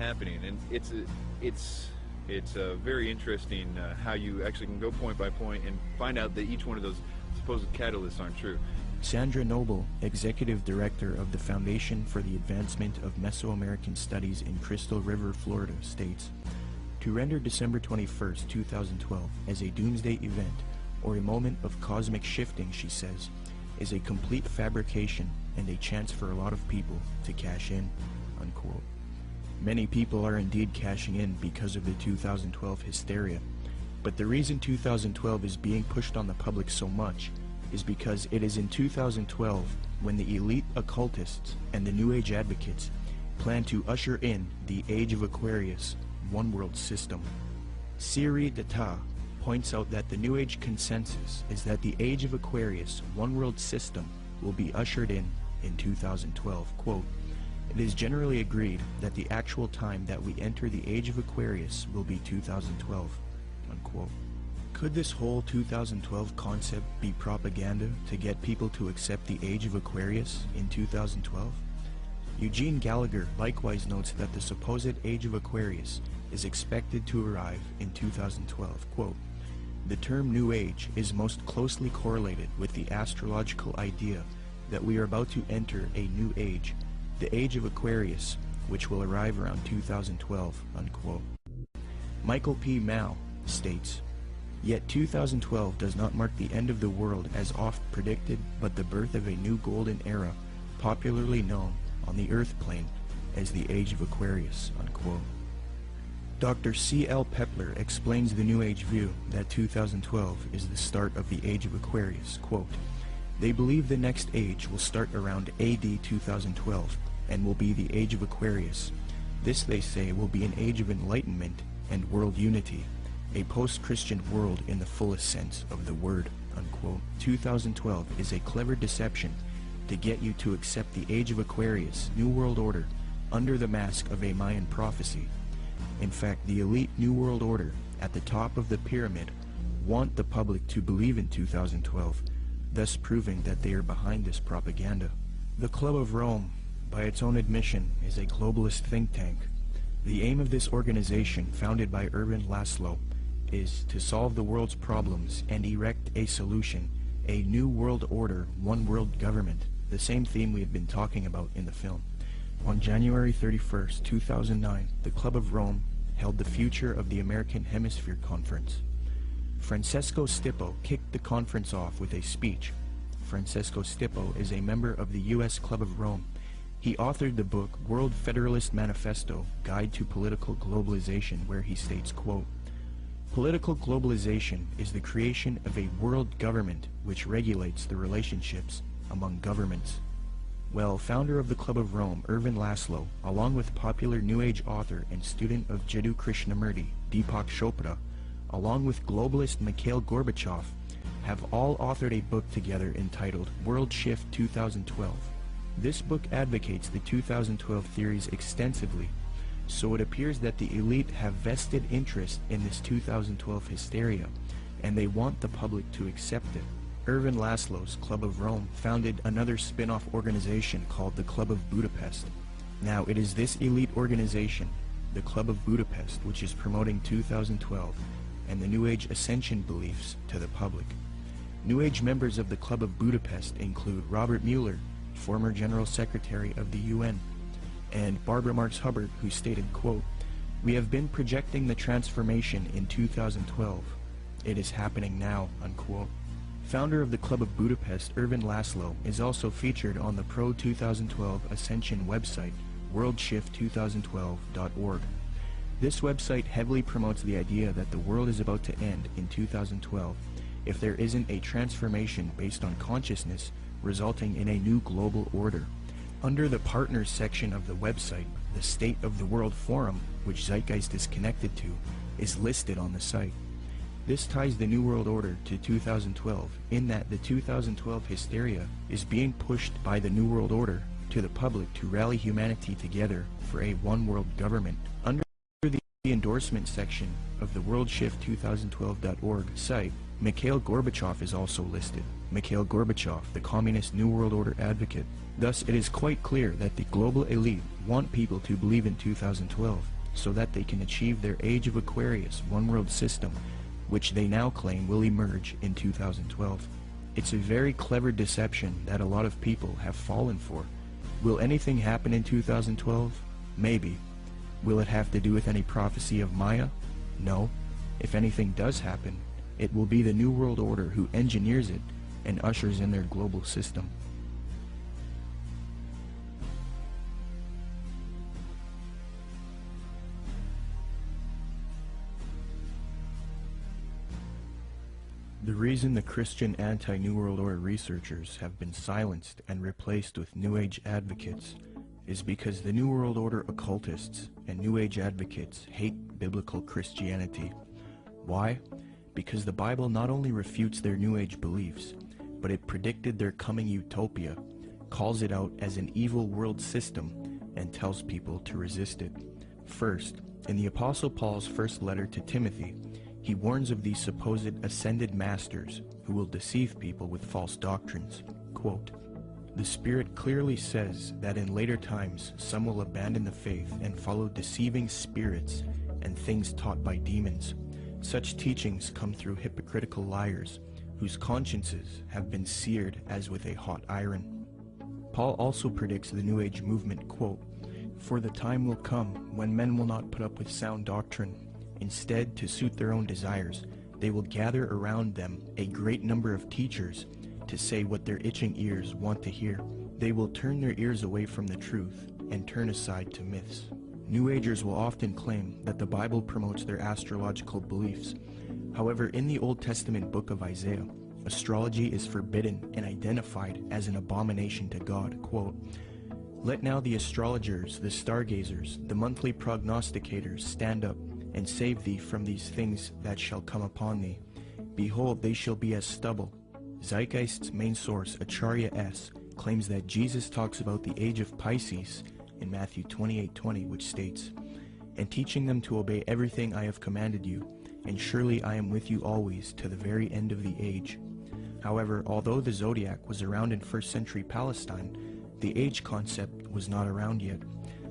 happening, and it's very interesting how you actually can go point by point and find out that each one of those supposed catalysts aren't true. Sandra Noble, Executive Director of the Foundation for the Advancement of Mesoamerican Studies in Crystal River, Florida, states, "To render December 21st, 2012 as a doomsday event or a moment of cosmic shifting," she says, "is a complete fabrication and a chance for a lot of people to cash in," unquote. Many people are indeed cashing in because of the 2012 hysteria, but the reason 2012 is being pushed on the public so much is because it is in 2012 when the elite occultists and the New Age advocates plan to usher in the Age of Aquarius One World System. Siri Data points out that the New Age consensus is that the Age of Aquarius One World System will be ushered in 2012. Quote, "It is generally agreed that the actual time that we enter the Age of Aquarius will be 2012, unquote. Could this whole 2012 concept be propaganda to get people to accept the Age of Aquarius in 2012? Eugene Gallagher likewise notes that the supposed Age of Aquarius is expected to arrive in 2012. Quote, "The term New Age is most closely correlated with the astrological idea that we are about to enter a new age, the Age of Aquarius, which will arrive around 2012, unquote. Michael P. Mao states, "Yet 2012 does not mark the end of the world as oft predicted, but the birth of a new golden era, popularly known on the Earth plane as the Age of Aquarius," unquote. Dr. C.L. Pepler explains the New Age view that 2012 is the start of the Age of Aquarius. Quote, "They believe the next age will start around AD 2012 and will be the Age of Aquarius. This, they say, will be an age of enlightenment and world unity, a post-Christian world in the fullest sense of the word," unquote. 2012 is a clever deception to get you to accept the Age of Aquarius, New World Order, under the mask of a Mayan prophecy. In fact, the elite New World Order at the top of the pyramid want the public to believe in 2012, thus proving that they are behind this propaganda. The Club of Rome, by its own admission, is a globalist think tank. The aim of this organization, founded by Erwin Laszlo, is to solve the world's problems and erect a solution, a new world order, one world government, the same theme we have been talking about in the film. On January 31st, 2009, the Club of Rome held the Future of the American Hemisphere Conference. Francesco Stippo kicked the conference off with a speech. Francesco Stippo is a member of the U.S. Club of Rome. He authored the book World Federalist Manifesto, Guide to Political Globalization, where he states, quote, "Political globalization is the creation of a world government which regulates the relationships among governments." Well, founder of the Club of Rome, Erwin Laszlo, along with popular New Age author and student of Jiddu Krishnamurti, Deepak Chopra, along with globalist Mikhail Gorbachev, have all authored a book together entitled World Shift 2012. This book advocates the 2012 theories extensively, so it appears that the elite have vested interest in this 2012 hysteria, and they want the public to accept it. Erwin Laszlo's Club of Rome founded another spin-off organization called the Club of Budapest. Now, it is this elite organization, the Club of Budapest, which is promoting 2012 and the New Age ascension beliefs to the public. New Age members of the Club of Budapest include Robert Mueller, former General Secretary of the UN, and Barbara Marx Hubbard, who stated, quote, "We have been projecting the transformation in 2012. It is happening now," unquote. Founder of the Club of Budapest, Erwin Laszlo, is also featured on the Pro-2012 Ascension website, worldshift2012.org. This website heavily promotes the idea that the world is about to end in 2012 if there isn't a transformation based on consciousness resulting in a new global order. Under the Partners section of the website, the State of the World Forum, which Zeitgeist is connected to, is listed on the site. This ties the New World Order to 2012 in that the 2012 hysteria is being pushed by the New World Order to the public to rally humanity together for a one-world government. Under the endorsement section of the worldshift2012.org site, Mikhail Gorbachev is also listed. Mikhail Gorbachev, the Communist New World Order advocate. Thus, it is quite clear that the global elite want people to believe in 2012 so that they can achieve their Age of Aquarius one world system, which they now claim will emerge in 2012. It's a very clever deception that a lot of people have fallen for. Will anything happen in 2012? Maybe. Will it have to do with any prophecy of Maya? No. If anything does happen, it will be the New World Order who engineers it and ushers in their global system. The reason the Christian anti-New World Order researchers have been silenced and replaced with New Age advocates is because the New World Order occultists and New Age advocates hate biblical Christianity. Why? Because the Bible not only refutes their New Age beliefs, but it predicted their coming utopia, calls it out as an evil world system, and tells people to resist it. First, in the Apostle Paul's first letter to Timothy, he warns of these supposed ascended masters who will deceive people with false doctrines. Quote, "The Spirit clearly says that in later times some will abandon the faith and follow deceiving spirits and things taught by demons. Such teachings come through hypocritical liars, whose consciences have been seared as with a hot iron." Paul also predicts the New Age movement, quote, "For the time will come when men will not put up with sound doctrine. Instead, to suit their own desires, they will gather around them a great number of teachers to say what their itching ears want to hear. They will turn their ears away from the truth and turn aside to myths." New Agers will often claim that the Bible promotes their astrological beliefs. However, in the Old Testament book of Isaiah, astrology is forbidden and identified as an abomination to God. Quote, "Let now the astrologers, the stargazers, the monthly prognosticators stand up and save thee from these things that shall come upon thee. Behold, they shall be as stubble." Zeitgeist's main source, Acharya S., claims that Jesus talks about the age of Pisces in Matthew 28:20, which states, "And teaching them to obey everything I have commanded you, and surely I am with you always to the very end of the age." However, although the zodiac was around in 1st century Palestine, the age concept was not around yet,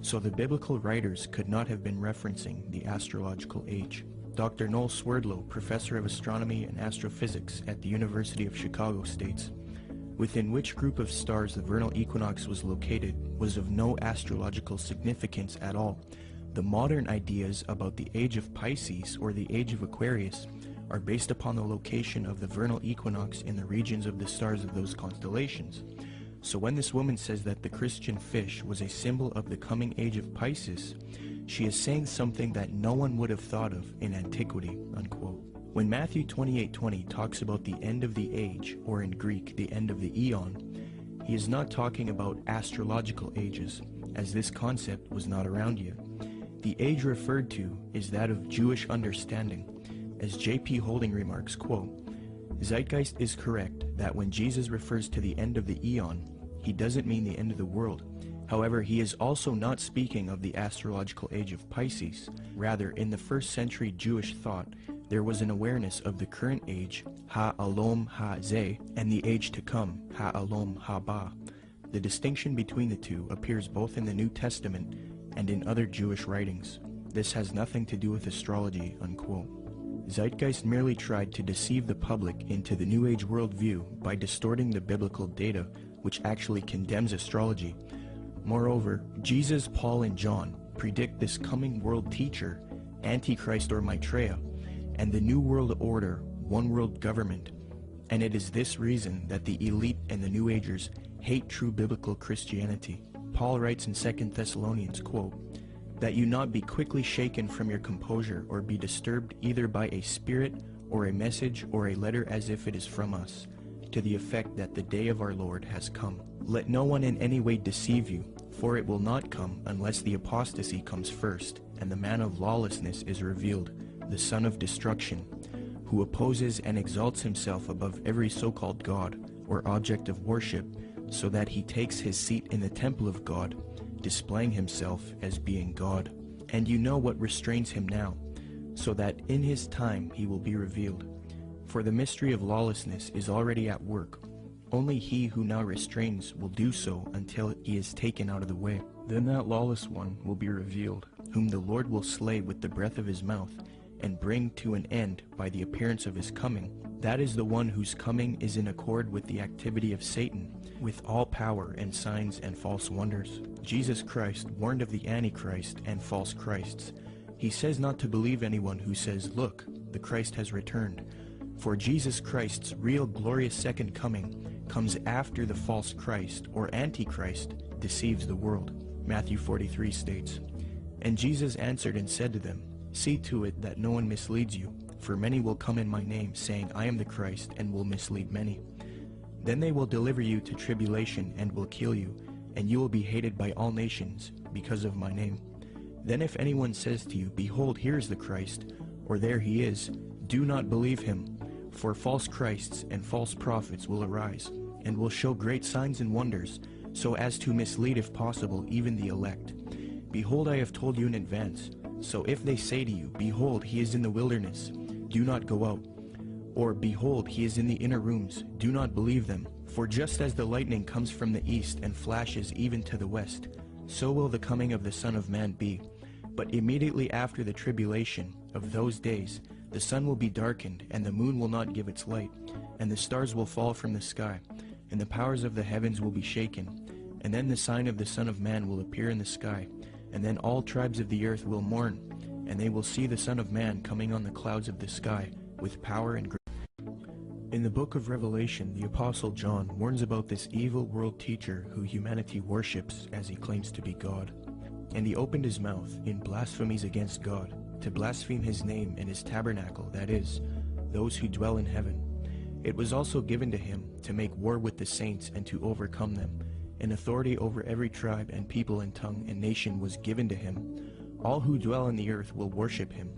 so the biblical writers could not have been referencing the astrological age. Dr. Noel Swerdlow, professor of astronomy and astrophysics at the University of Chicago, states, "Within which group of stars the vernal equinox was located was of no astrological significance at all. The modern ideas about the age of Pisces or the age of Aquarius are based upon the location of the vernal equinox in the regions of the stars of those constellations. So when this woman says that the Christian fish was a symbol of the coming age of Pisces, she is saying something that no one would have thought of in antiquity." Unquote. When Matthew 28:20 talks about the end of the age, or in Greek, the end of the eon, he is not talking about astrological ages, as this concept was not around yet. The age referred to is that of Jewish understanding. As J.P. Holding remarks, quote, "Zeitgeist is correct that when Jesus refers to the end of the eon, he doesn't mean the end of the world. However, he is also not speaking of the astrological age of Pisces. Rather, in the 1st century Jewish thought, there was an awareness of the current age, Ha-Alom Ha-Zeh, and the age to come, Ha-Alom Ha-Ba. The distinction between the two appears both in the New Testament and in other Jewish writings. This has nothing to do with astrology." Unquote. Zeitgeist merely tried to deceive the public into the New Age worldview by distorting the biblical data, which actually condemns astrology. Moreover, Jesus, Paul, and John predict this coming world teacher, Antichrist or Maitreya, and the New World Order, one world government. And it is this reason that the elite and the New Agers hate true biblical Christianity. Paul writes in 2 Thessalonians, quote, "That you not be quickly shaken from your composure or be disturbed either by a spirit or a message or a letter as if it is from us, to the effect that the day of our Lord has come. Let no one in any way deceive you, for it will not come unless the apostasy comes first, and the man of lawlessness is revealed, the son of destruction, who opposes and exalts himself above every so-called God or object of worship, so that he takes his seat in the temple of God, displaying himself as being God. And you know what restrains him now, so that in his time he will be revealed. For the mystery of lawlessness is already at work. Only he who now restrains will do so until he is taken out of the way. Then that lawless one will be revealed, whom the Lord will slay with the breath of his mouth, and bring to an end by the appearance of his coming. That is the one whose coming is in accord with the activity of Satan, with all power and signs and false wonders. Jesus Christ warned of the Antichrist and false Christs. He says not to believe anyone who says, "Look, the Christ has returned." For Jesus Christ's real glorious second coming comes after the false Christ, or Antichrist, deceives the world. Matthew 43 states, "And Jesus answered and said to them, See to it that no one misleads you, for many will come in my name, saying, I am the Christ, and will mislead many. Then they will deliver you to tribulation and will kill you, and you will be hated by all nations because of my name. Then if anyone says to you, Behold, here is the Christ, or there he is, do not believe him. For false Christs and false prophets will arise, and will show great signs and wonders, so as to mislead if possible even the elect. Behold, I have told you in advance. So if they say to you, Behold, he is in the wilderness, do not go out. Or, Behold, he is in the inner rooms, do not believe them. For just as the lightning comes from the east and flashes even to the west, so will the coming of the Son of Man be. But immediately after the tribulation of those days, the sun will be darkened, and the moon will not give its light, and the stars will fall from the sky, and the powers of the heavens will be shaken. And then the sign of the Son of Man will appear in the sky, and then all tribes of the earth will mourn, and they will see the Son of Man coming on the clouds of the sky with power and grace. In the book of Revelation, the Apostle John warns about this evil world teacher who humanity worships as he claims to be God. And he opened his mouth in blasphemies against God, to blaspheme his name and his tabernacle, that is, those who dwell in heaven. It was also given to him to make war with the saints and to overcome them. And authority over every tribe and people and tongue and nation was given to him. All who dwell on the earth will worship him.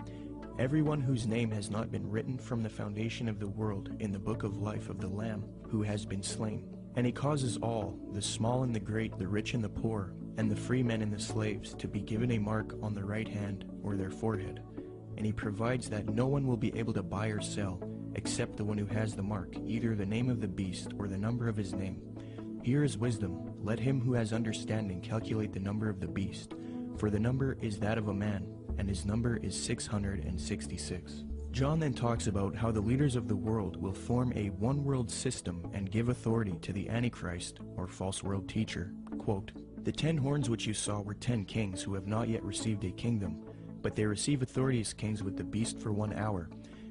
Everyone whose name has not been written from the foundation of the world in the book of life of the Lamb who has been slain. And he causes all, the small and the great, the rich and the poor, and the free men and the slaves, to be given a mark on their right hand or their forehead. And he provides that no one will be able to buy or sell, except the one who has the mark, either the name of the beast or the number of his name. Here is wisdom. Let him who has understanding calculate the number of the beast, for the number is that of a man, and his number is 666. John then talks about how the leaders of the world will form a one-world system and give authority to the Antichrist, or false world teacher. Quote, "The 10 horns which you saw were 10 kings who have not yet received a kingdom, but they receive authority as kings with the beast for 1 hour.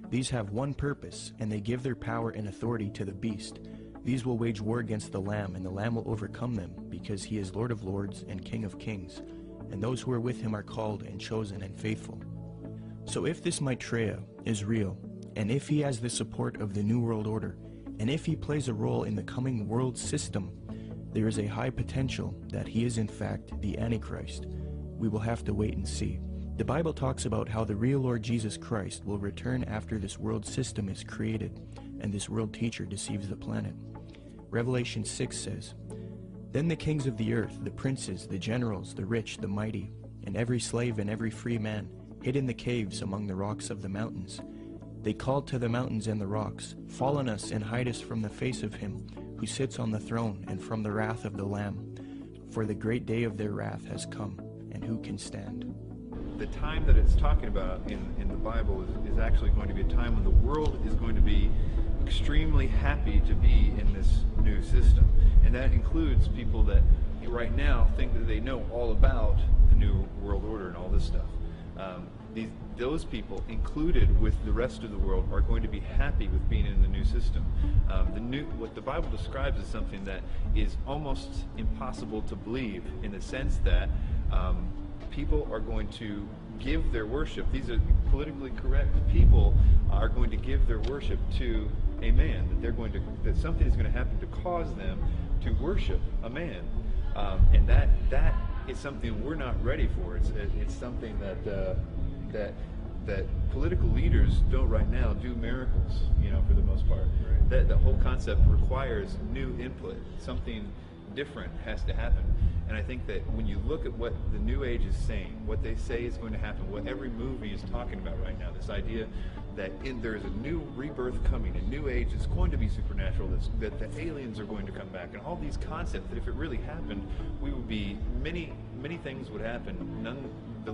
These have one purpose, and they give their power and authority to the beast. These will wage war against the Lamb, and the Lamb will overcome them, because he is Lord of lords and King of kings, and those who are with him are called and chosen and faithful." So if this Maitreya is real, and if he has the support of the New World Order, and if he plays a role in the coming world system, there is a high potential that he is in fact the Antichrist. We will have to wait and see. The Bible talks about how the real Lord Jesus Christ will return after this world system is created, and this world teacher deceives the planet. Revelation 6 says, "Then the kings of the earth, the princes, the generals, the rich, the mighty, and every slave and every free man, hid in the caves among the rocks of the mountains. They called to the mountains and the rocks, Fall on us and hide us from the face of him who sits on the throne and from the wrath of the Lamb. For the great day of their wrath has come, and who can stand?" The time that it's talking about in the Bible is actually going to be a time when the world is going to be extremely happy to be in this new system. And that includes people that right now think that they know all about the New World Order and all this stuff. Those people, included with the rest of the world, are going to be happy with being in the new system. What the Bible describes as something that is almost impossible to believe, in the sense that people are going to give their worship. These are politically correct people are going to give their worship to a man. That something is going to happen to cause them to worship a man, and that is something we're not ready for. It's something that political leaders don't right now do miracles, for the most part. Right. That the whole concept requires new input, something different has to happen. And I think that when you look at what the New Age is saying, what they say is going to happen, what every movie is talking about right now, this idea that there is a new rebirth coming, a new age that's going to be supernatural, that the aliens are going to come back, and all these concepts that if it really happened, we would be, many things would happen, not the